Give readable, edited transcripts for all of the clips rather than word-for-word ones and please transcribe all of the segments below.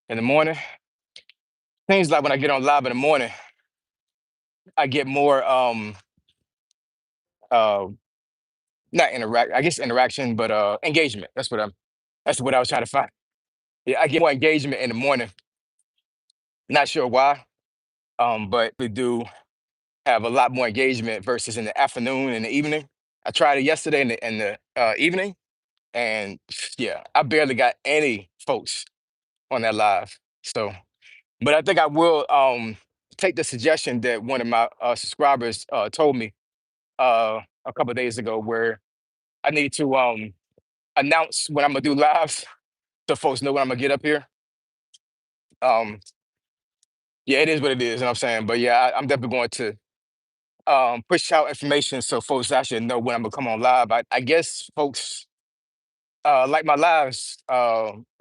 in the morning. Things like when I get on live in the morning, I get more uh not interact I guess interaction, but engagement. That's what I was trying to find. Yeah, I get more engagement in the morning. Not sure why. But we do have a lot more engagement versus in the afternoon and the evening. I tried it yesterday in the evening, and yeah, I barely got any folks on that live. So, but I think I will take the suggestion that one of my subscribers told me a couple days ago, where I need to announce when I'm gonna do lives so folks know when I'm gonna get up here. Um, yeah, it is what it is, you know what I'm saying? But yeah, I'm definitely going to push out information so folks actually know when I'm gonna come on live. I guess folks like my lives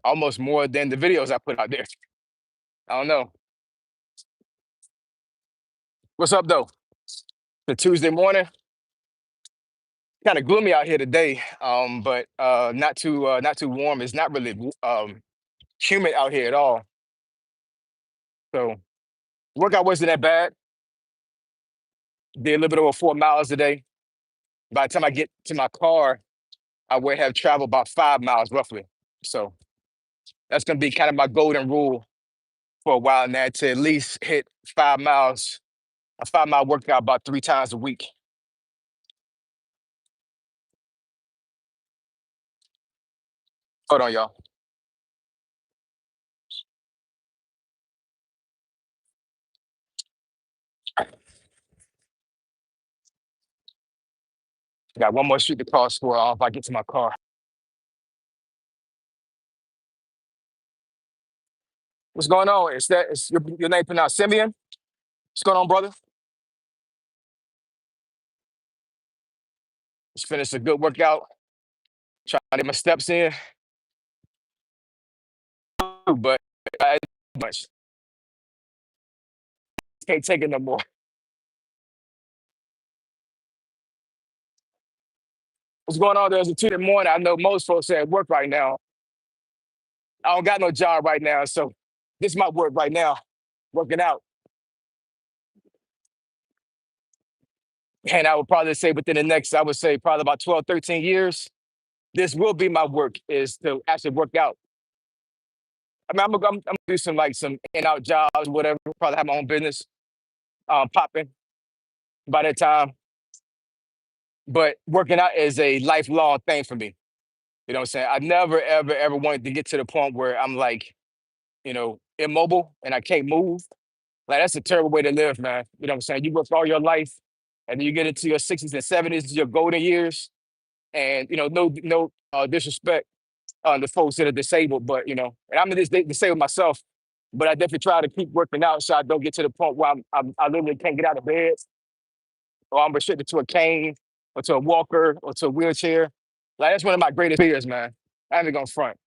almost more than the videos I put out there. I don't know. What's up though? The Tuesday morning, kind of gloomy out here today, but not too warm. It's not really humid out here at all. So workout wasn't that bad. Did a little bit over 4 miles today. By the time I get to my car, I would have traveled about 5 miles roughly. So that's gonna be kind of my golden rule for a while now, to at least hit 5 miles, a 5 mile workout about 3 times a week. Hold on, y'all. Got one more street to cross for if I get to my car. What's going on? Is your name pronounced Simeon? What's going on, brother? Just finished a good workout. Trying to get my steps in, but I much can't take it no more. What's going on? There's a Tuesday morning. I know most folks are at work right now. I don't got no job right now, so this is my work right now, working out. And I would probably say within the next, I would say probably about 12, 13 years, this will be my work, is to actually work out. I mean, I'm gonna do some in-out jobs, whatever. Probably have my own business popping by that time. But working out is a lifelong thing for me. You know what I'm saying? I never, ever, ever wanted to get to the point where I'm like, immobile and I can't move. Like that's a terrible way to live, man. You know what I'm saying? You work all your life, and then you get into your 60s and 70s, your golden years, and no disrespect the folks that are disabled, but and I'm disabled myself, but I definitely try to keep working out so I don't get to the point where I literally can't get out of bed, or I'm restricted to a cane, or to a walker, or to a wheelchair. Like that's one of my greatest fears, man. I ain't even gonna front.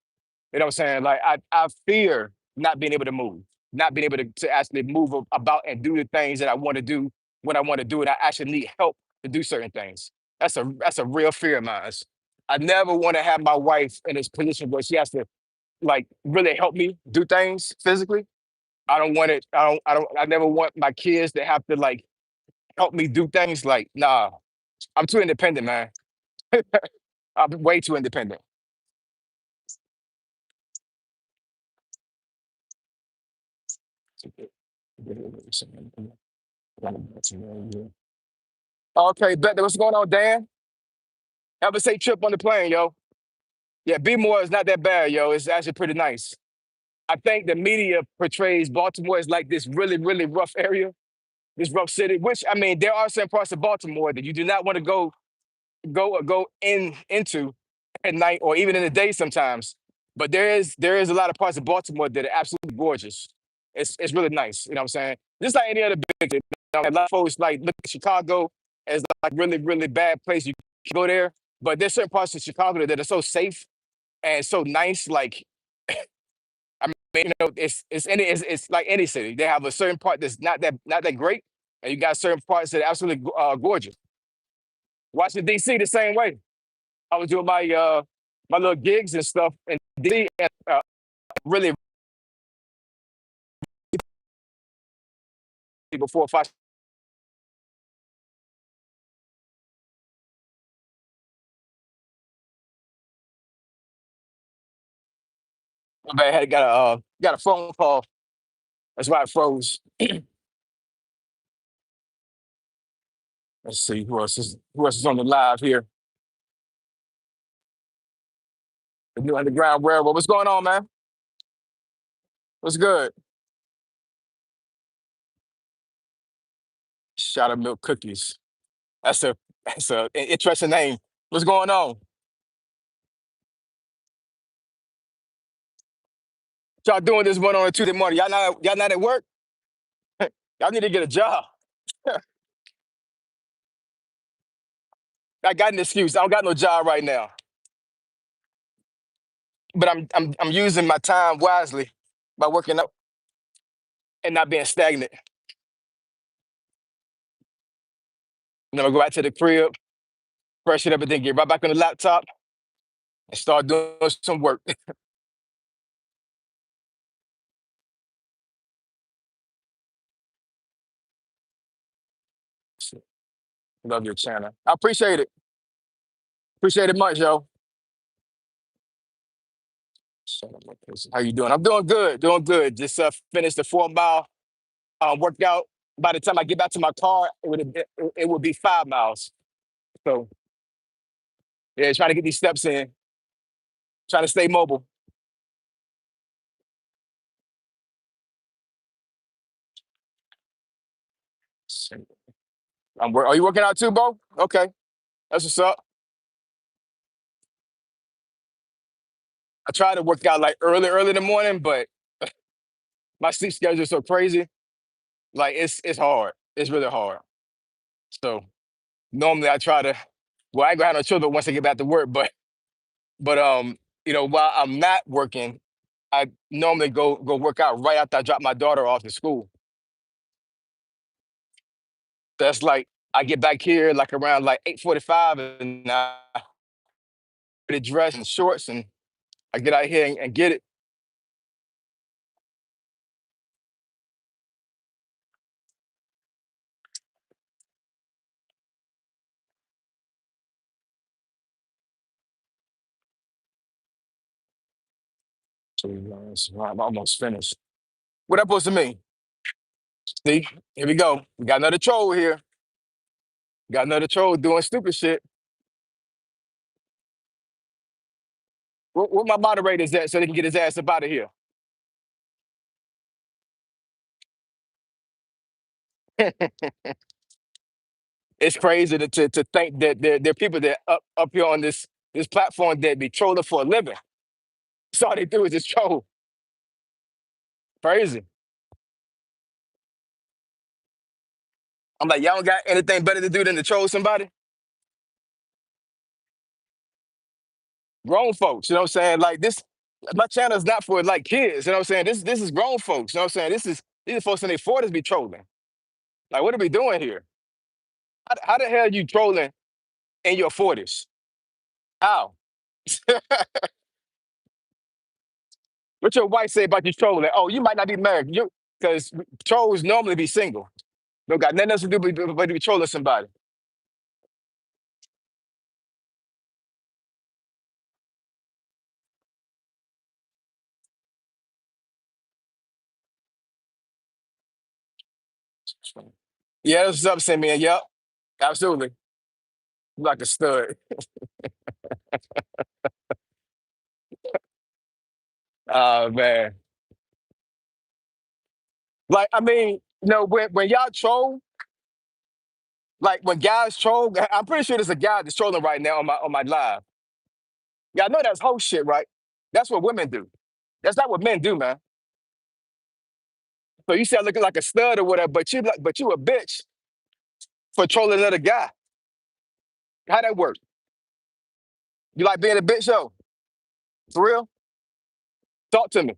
You know what I'm saying? Like I fear not being able to move, not being able to actually move about and do the things that I want to do when I want to do it. I actually need help to do certain things. That's a real fear of mine. I never want to have my wife in this position where she has to like really help me do things physically. I don't want it. I never want my kids to have to like help me do things. Like, nah, I'm too independent, man. I'm way too independent. Okay, bet. What's going on, Dan? Have a safe trip on the plane, yo. Yeah, B more is not that bad, yo. It's actually pretty nice. I think the media portrays Baltimore as like this really, really rough area, this rough city. Which I mean, there are some parts of Baltimore that you do not want to go into at night or even in the day sometimes. But there is a lot of parts of Baltimore that are absolutely gorgeous. It's really nice. You know what I'm saying? Just like any other big city. A lot of folks like look at Chicago as like really, really bad place. You can go there. But there's certain parts of Chicago that are so safe and so nice. Like I mean, it's like any city. They have a certain part that's not that great, and you got certain parts that are absolutely gorgeous. Washington D.C. the same way. I was doing my little gigs and stuff in D.C. and really before 5. My bad, had got a phone call. That's why it froze. Let's see who else is on the live here. The new underground railroad. What's going on, man? What's good? Shot of milk cookies. That's a interesting name. What's going on? Y'all doing this one on a Tuesday morning? Y'all not at work? Y'all need to get a job. I got an excuse. I don't got no job right now, but I'm using my time wisely by working out and not being stagnant. And I'm gonna go back to the crib, freshen up, and then get right back on the laptop and start doing some work. Love your channel. I appreciate it. Appreciate it much, yo. Shut up, my person. How you doing? I'm doing good. Doing good. Just finished the 4 mile workout. By the time I get back to my car, it would be 5 miles. So yeah, trying to get these steps in, trying to stay mobile. Are you working out too, Bo? Okay, that's what's up. I try to work out like early in the morning, but my sleep schedule is so crazy. Like it's hard. It's really hard. So normally I try to. Well, I ain't gonna have no children once I get back to work, but while I'm not working, I normally go work out right after I drop my daughter off to school. That's like I get back here like around like 8:45, and I get dressed in shorts, and I get out here and get it. So I'm almost finished. What that supposed to mean? See, here we go. We got another troll here. Got another troll doing stupid shit. What my moderators at so they can get his ass up out of here? It's crazy to think that there are people that up here on this platform that be trolling for a living. So all they do is just troll. Crazy. I'm like, y'all don't got anything better to do than to troll somebody? Grown folks, you know what I'm saying? Like this, my channel is not for like kids, you know what I'm saying? This is grown folks, you know what I'm saying? These are folks in their 40s be trolling. Like, what are we doing here? How the hell you trolling in your 40s? How? What your wife say about you trolling? Oh, you might not be married. You because trolls normally be single. Don't got nothing else to do but to be trolling somebody. Yeah, that's what's up, man. Yep, absolutely. You like a stud. Oh man. Like, I mean, when y'all troll, like when guys troll, I'm pretty sure there's a guy that's trolling right now on my live. Y'all know that's whole shit, right? That's what women do. That's not what men do, man. So you said looking like a stud or whatever, but you a bitch for trolling another guy. How that work? You like being a bitch, though? For real? Talk to me.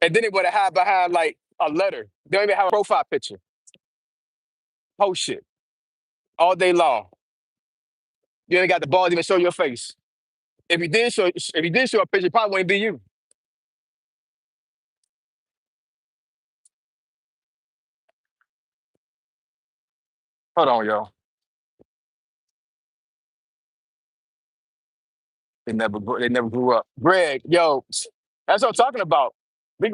And then it would have behind like a letter. They don't even have a profile picture. Whole shit. All day long. You ain't got the balls to even show your face. If you did show a picture, it probably wouldn't be you. Hold on, y'all. They never grew up. Greg, yo, that's what I'm talking about. We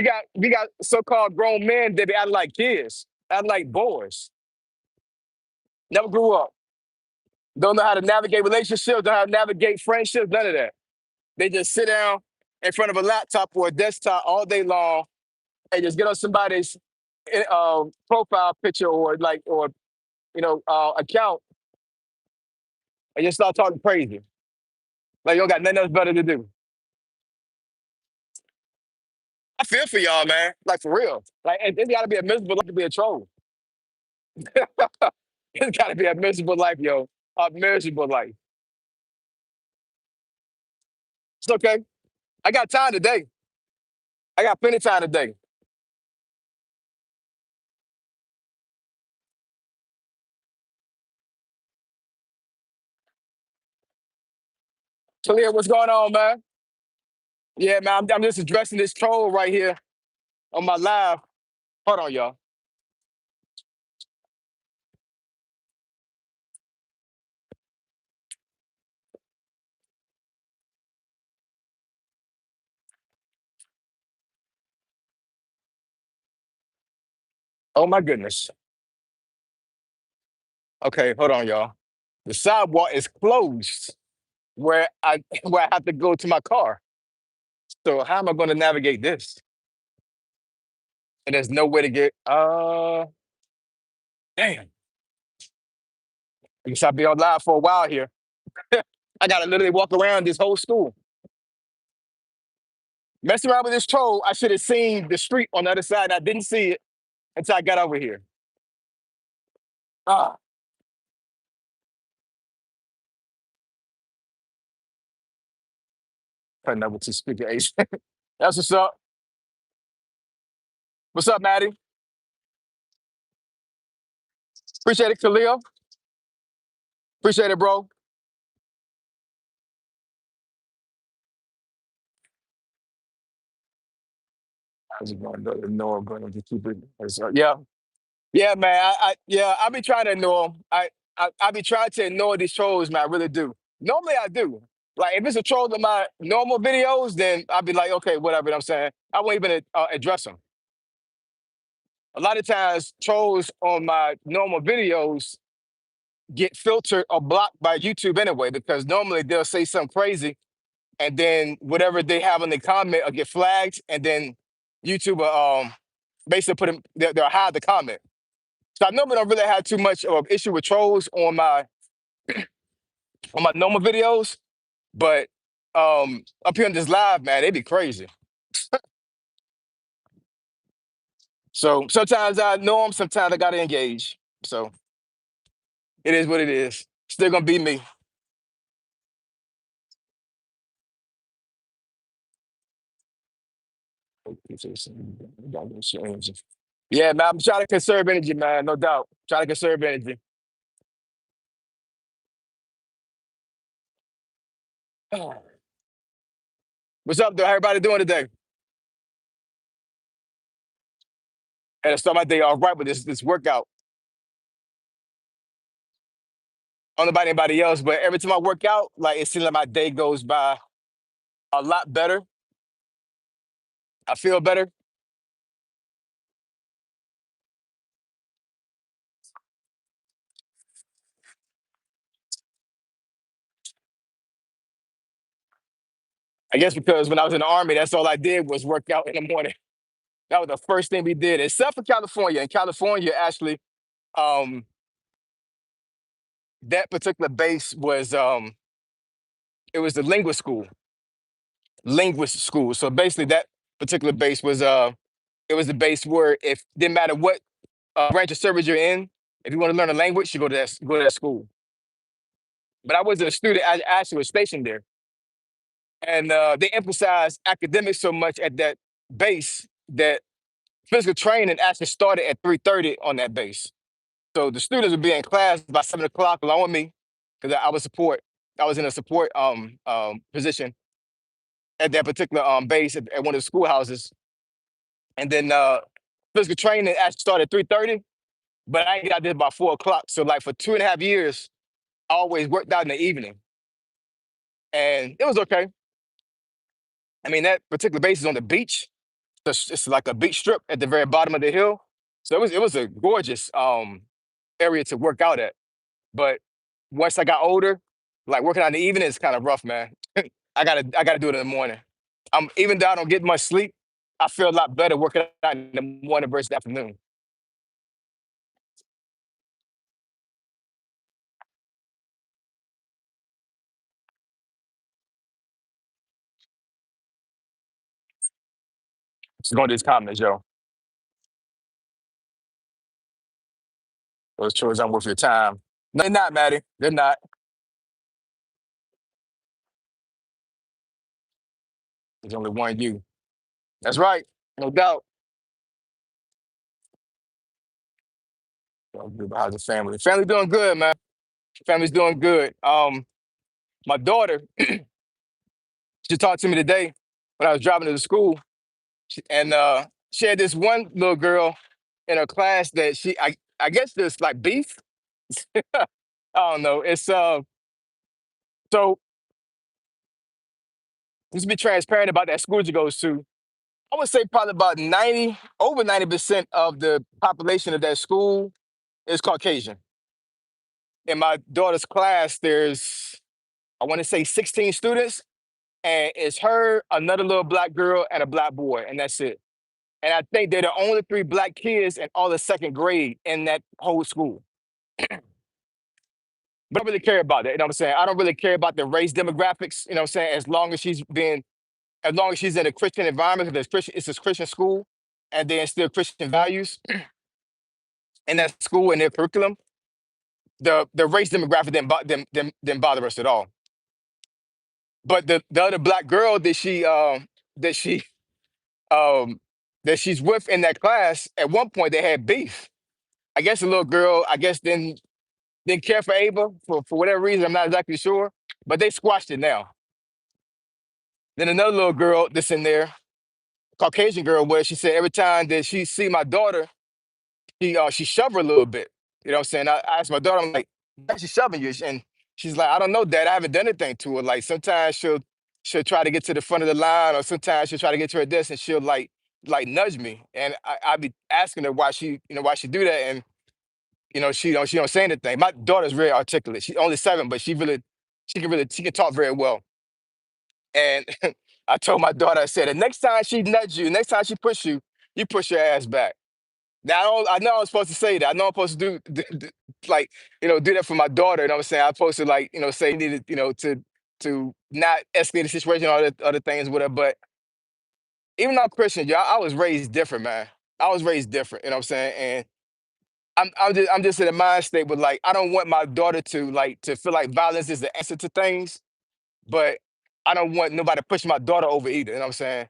got so-called grown men that be acting like kids, acting like boys. Never grew up. Don't know how to navigate relationships, don't know how to navigate friendships, none of that. They just sit down in front of a laptop or a desktop all day long and just get on somebody's profile picture or account and just start talking crazy. Like you don't got nothing else better to do. I feel for y'all, man. Like for real. Like it's got to be a miserable life to be a troll. It's got to be a miserable life, yo. A miserable life. It's okay. I got time today. I got plenty of time today. Talia, what's going on, man? Yeah, man. I'm just addressing this troll right here on my live. Hold on, y'all. Oh my goodness. Okay, hold on, y'all. The sidewalk is closed where I where I have to go to my car. So how am I going to navigate this? And there's no way to get. Damn. I guess I'll be on live for a while here. I gotta literally walk around this whole school. Messing around with this troll, I should have seen the street on the other side. I didn't see it until I got over here. Ah, turn over to speaker H. That's what's up. What's up, Maddie? Appreciate it, Khalil. Appreciate it, bro. How's it going? Noah going to keep it. Yeah, yeah, man. I be trying to ignore 'em. I be trying to ignore these trolls, man. I really do. Normally, I do. Like if it's a troll in my normal videos, then I'd be like, okay, whatever. You know what I'm saying I won't even address them. A lot of times, trolls on my normal videos get filtered or blocked by YouTube anyway, because normally they'll say something crazy, and then whatever they have in the comment will get flagged, and then YouTube will basically put them, they'll hide the comment. So I normally don't really have too much of an issue with trolls on my normal videos, but up here on this live, man, they be crazy. So sometimes I know them, sometimes I gotta engage. So it is what it is. Still gonna be me. Yeah, man, I'm trying to conserve energy, man, no doubt. Trying to conserve energy. What's up, though? How everybody doing today? And I start my day off right with this workout. I don't know about anybody else, but every time I work out, like it seems like my day goes by a lot better. I feel better. I guess because when I was in the army, that's all I did was work out in the morning. That was the first thing we did, except for California. In California, actually, um, that particular base was it was the linguist school. So basically, that particular base was it was the base where if didn't matter what branch of service you're in, if you want to learn a language, you go to that school. But I wasn't a student; I actually was stationed there, and they emphasized academics so much at that base that physical training actually started at 3:30 on that base. So the students would be in class by 7 o'clock along with me, because I was support. I was in a support position at that particular base at one of the schoolhouses, and then physical training actually started at 3:30. but I ain't get out there by 4 o'clock. So like for 2.5 years, I always worked out in the evening, and it was okay. I mean, that particular base is on the beach. It's like a beach strip at the very bottom of the hill. So it was a gorgeous area to work out at. But once I got older, like working out in the evening is kind of rough, man. I gotta do it in the morning. Even though I don't get much sleep, I feel a lot better working out in the morning versus the afternoon. Just going to these comments, yo. Those chores aren't worth your time. No, they're not, Maddie. They're not. There's only one you. That's right. No doubt. How's the family? Family doing good, man. Family's doing good. My daughter, she talked to me today when I was driving to the school, and she had this one little girl in her class that I guess there's like beef. I don't know. It's so just to be transparent about that school she goes to. I would say probably about 90% of the population of that school is Caucasian. In my daughter's class, there's I want to say 16 students, and it's her, another little black girl, and a black boy, and that's it. And I think they're the only three black kids in all the second grade in that whole school. But I don't really care about that. You know what I'm saying? I don't really care about the race demographics. You know what I'm saying? As long as she's in a Christian environment, because it's a Christian school, and they instill Christian values in that school and their curriculum. The race demographic didn't bother us at all. But the other black girl that she um that she's with in that class, at one point they had beef. I guess the little girl, I guess didn't care for Ava for whatever reason. I'm not exactly sure, but they squashed it now. Then another little girl that's in there, Caucasian girl, where she said every time that she see my daughter, she shove her a little bit. You know what I'm saying? I asked my daughter, I'm like, why is she shoving you? And she's like, I don't know, Dad. I haven't done anything to her. Like sometimes she'll try to get to the front of the line, or sometimes she'll try to get to her desk and she'll like nudge me. And I be asking her why she do that. And she don't say anything. My daughter's very articulate. She's only 7, but she can talk very well. And I told my daughter, I said, the next time she nudge you, next time she push you, you push your ass back. Now I know I'm supposed to say that. I know I'm supposed to like do that for my daughter. You know what I'm saying? I'm supposed to like say you needed to not escalate the situation, all the other things, whatever. But even though I'm Christian, y'all, I was raised different, man. I was raised different. You know what I'm saying? And I'm just in a mind state with like I don't want my daughter to feel like violence is the answer to things, but I don't want nobody pushing my daughter over either. You know what I'm saying?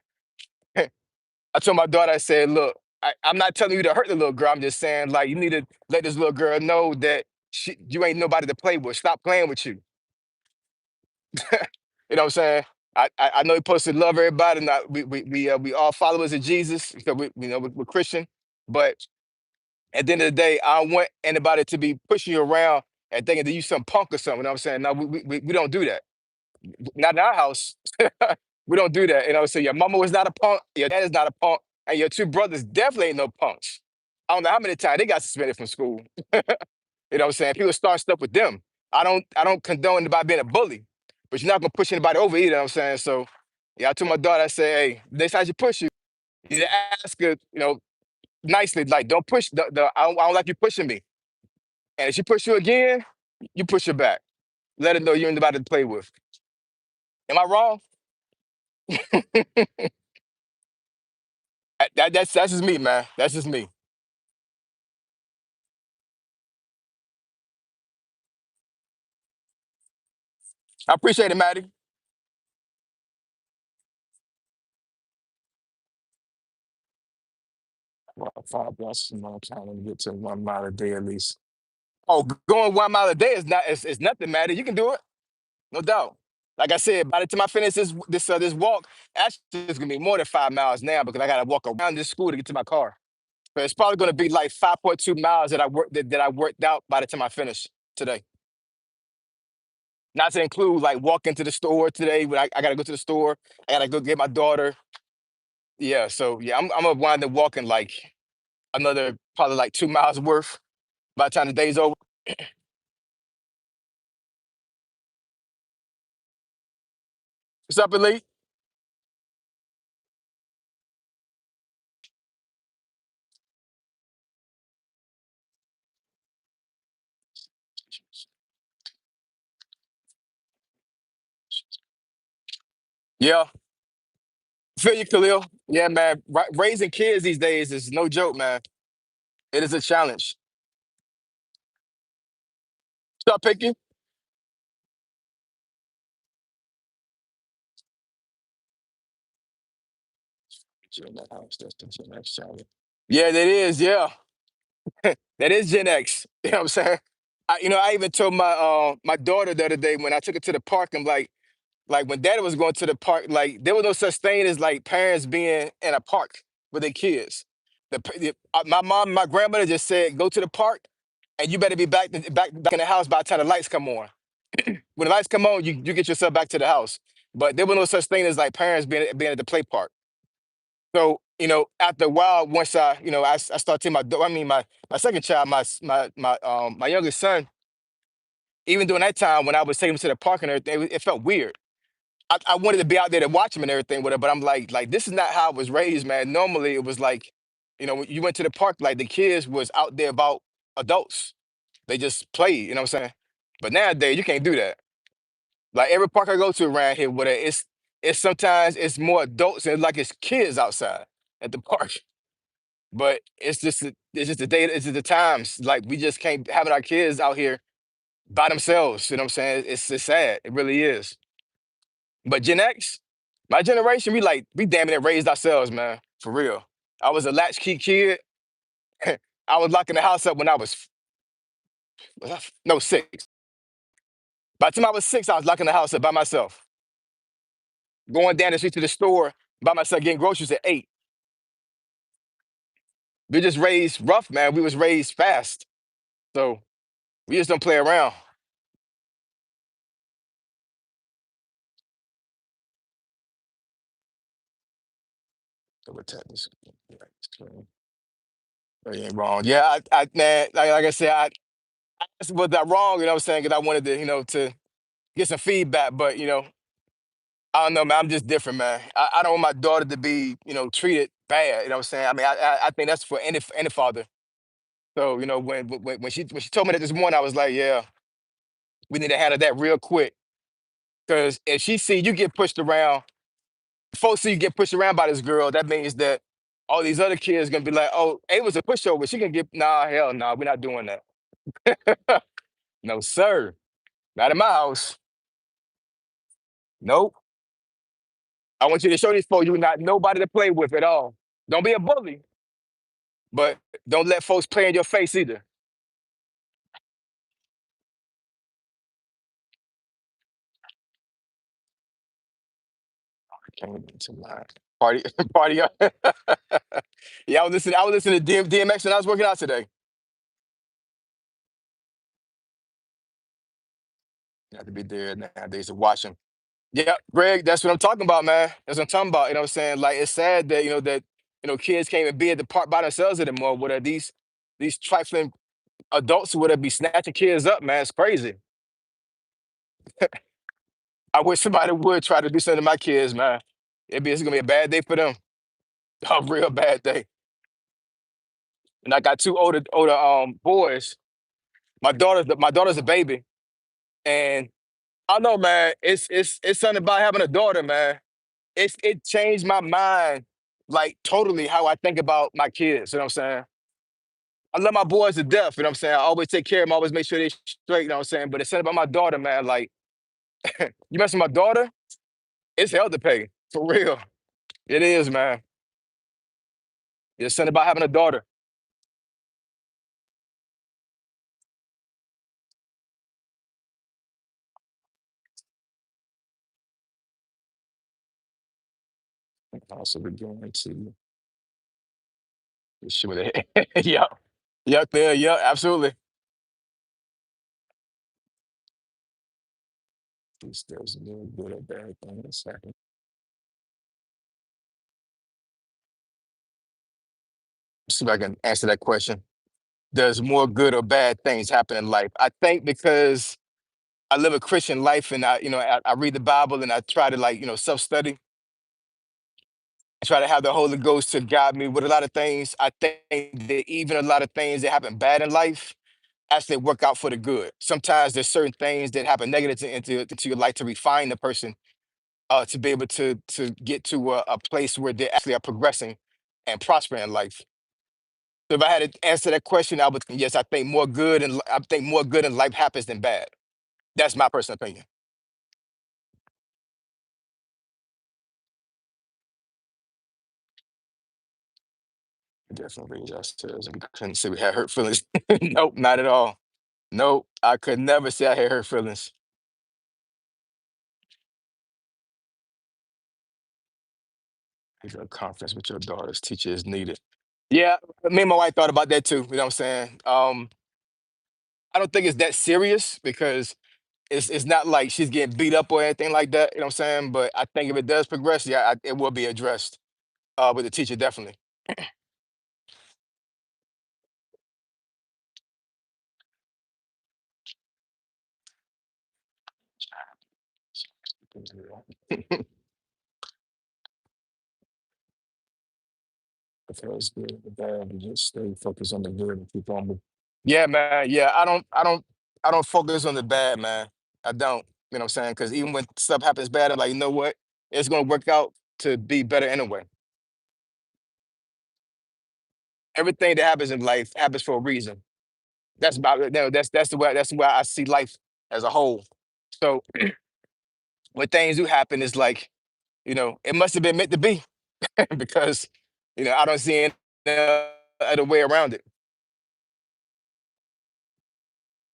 I told my daughter, I said, look, I'm not telling you to hurt the little girl. I'm just saying, like, you need to let this little girl know that you ain't nobody to play with. Stop playing with you. You know what I'm saying? I know you're supposed to love everybody, and we all followers of Jesus because we're Christian. But at the end of the day, I don't want anybody to be pushing you around and thinking that you some punk or something. You know what I'm saying? No, we don't do that. Not in our house. We don't do that. So your mama was not a punk, your dad is not a punk, and your two brothers definitely ain't no punks. I don't know how many times they got suspended from school. You know what I'm saying? People start stuff with them. I don't condone anybody being a bully, but you're not gonna push anybody over either. You know what I'm saying? So yeah, I told my daughter, I said, hey, next time she push you, you need to ask her, nicely, like don't push I don't like you pushing me. And if she push you again, you push her back. Let her know you ain't about to play with. Am I wrong? That's just me, man. That's just me. I appreciate it, Maddie. Well, 5 blocks is my time to get to 1 mile a day at least. Oh, going 1 mile a day is nothing, Maddie. You can do it, no doubt. Like I said, by the time I finish this walk, actually it's gonna be more than 5 miles now because I gotta walk around this school to get to my car. But it's probably going to be like 5.2 miles that I worked out by the time I finish today. Not to include like walking to the store today. When I got to go to the store, I got to go get my daughter. Yeah, so yeah, I'm gonna wind up walking like another probably like 2 miles worth by the time the day's over. What's up, Elite? Yeah, feel you, Khalil. Yeah, man. Raising kids these days is no joke, man. It is a challenge. Stop picking. Yeah, that is. Yeah, that is Gen X. You know what I'm saying? I even told my daughter the other day when I took her to the park. I'm like when Daddy was going to the park, like there was no such thing as like parents being in a park with their kids. My mom, my grandmother just said, "Go to the park, and you better be back in the house by the time the lights come on. When the lights come on, you get yourself back to the house." But there was no such thing as like parents being at the play park. So, after a while, once I started taking my second child, my youngest son, even during that time when I was taking him to the park and everything, it felt weird. I wanted to be out there to watch him and everything with it, but I'm like this is not how I was raised, man. Normally it was like, when you went to the park, like the kids was out there about adults. They just played, you know what I'm saying? But nowadays you can't do that. Like every park I go to around here, with it's sometimes it's more adults and like it's kids outside at the park. But it's just the day, it's just the times. Like we just can't having our kids out here by themselves. You know what I'm saying? It's sad. It really is. But Gen X, my generation, we damn near raised ourselves, man. For real. I was a latchkey kid. I was locking the house up when I no 6. By the time I was 6, I was locking the house up by myself. Going down the street to the store by myself, getting groceries at 8. We just raised rough, man. We was raised fast. So we just don't play around. Double tap this. You ain't wrong. Yeah, man, like I said, was that wrong? You know what I'm saying? Because I wanted to get some feedback, but I don't know, man. I'm just different, man. I don't want my daughter to be, treated bad. You know what I'm saying? I mean, I think that's for any father. So, when she told me that this morning, I was like, yeah, we need to handle that real quick. Because if she see you get pushed around, folks see you get pushed around by this girl, that means that all these other kids gonna be like, oh, it was a pushover. She can get nah, hell no, we're not doing that. No, sir. Not in my house. Nope. I want you to show these folks you're not nobody to play with at all. Don't be a bully, but don't let folks play in your face either. Came into my party party. Yeah, I was listening to DMX when I was working out today. You have to be there nowadays to watch him. Yeah, Greg, that's what I'm talking about, man. That's what I'm talking about. You know what I'm saying? Like it's sad that kids can't even be at the park by themselves anymore. What are these trifling adults who would be snatching kids up, man? It's crazy. I wish somebody would try to do something to my kids, man. It's gonna be a bad day for them. A real bad day. And I got two older boys. My daughter's a baby, and I know, man. It's something about having a daughter, man. It changed my mind, like totally how I think about my kids. You know what I'm saying? I love my boys to death. You know what I'm saying? I always take care of them. I always make sure they're straight. You know what I'm saying? But it's something about my daughter, man. Like you mess with my daughter, it's hell to pay for real. It is, man. It's something about having a daughter. Also, we're going to Sure. Yep. Yep. Yeah. Yeah. Absolutely. There's no good or bad thing that's happened. See if I can answer that question. Does more good or bad things happen in life? I think because I live a Christian life and I read the Bible and I try to like, self-study. I try to have the Holy Ghost to guide me with a lot of things. I think that even a lot of things that happen bad in life actually work out for the good. Sometimes there's certain things that happen negative into your life to refine the person, to be able to get to a place where they actually are progressing and prospering in life. So if I had to answer that question, I would yes, I think more good in life happens than bad. That's my personal opinion. Definitely justice. We couldn't say we had hurt feelings. Nope, not at all. Nope, I could never say I had hurt feelings. Your confidence with your daughter's teacher is needed. Yeah, me and my wife thought about that too. You know what I'm saying? I don't think it's that serious because it's not like she's getting beat up or anything like that. You know what I'm saying? But I think if it does progress, yeah, it will be addressed with the teacher definitely. If it's good or bad, you just stay focused on the good and keep on moving. Yeah, man. Yeah, I don't focus on the bad, man. I don't. You know what I'm saying? Because even when stuff happens bad, I'm like, you know what? It's gonna work out to be better anyway. Everything that happens in life happens for a reason. That's about it. No, that's the way I see life as a whole. So when things do happen, it's like, it must have been meant to be because, I don't see any other way around it.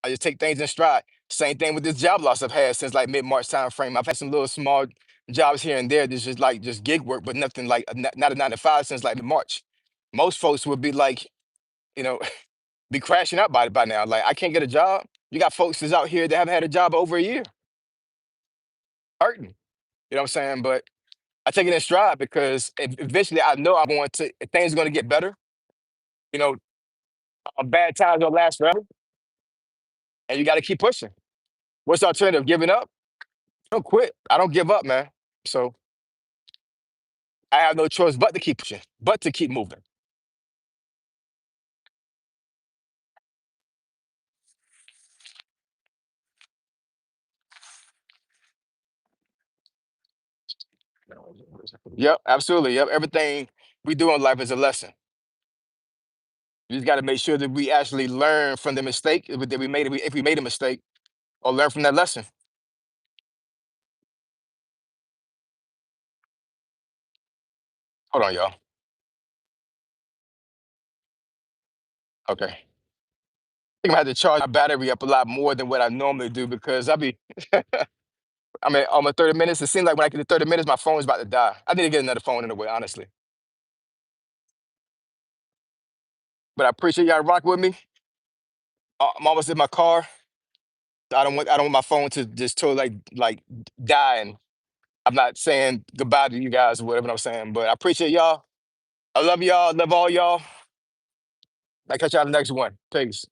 I just take things in stride. Same thing with this job loss I've had since like mid-March time frame. I've had some little small jobs here and there. That's just like just gig work, but nothing like not a 9 to 5 since like March. Most folks would be like, you know, be crashing out by now. Like I can't get a job. You got folks that's out here that haven't had a job over a year, hurting. You know what I'm saying? But I take it in stride because eventually I know things are going to get better. You know, bad times don't last forever, and you got to keep pushing. What's the alternative? Giving up? Don't quit. I don't give up, man. So I have no choice but to keep pushing, but to keep moving. Yep, absolutely. Yep, everything we do in life is a lesson. You just got to make sure that we actually learn from the mistake that we made. If we made a mistake, or learn from that lesson. Hold on, y'all. Okay. I think I had to charge my battery up a lot more than what I normally do because I mean, almost 30 minutes. It seems like when I get to 30 minutes, my phone's about to die. I need to get another phone anyway, honestly. But I appreciate y'all rocking with me. I'm almost in my car. I don't want my phone to just totally like die. And I'm not saying goodbye to you guys or whatever I'm saying, but I appreciate y'all. I love y'all. Love all y'all. I catch y'all in the next one. Peace.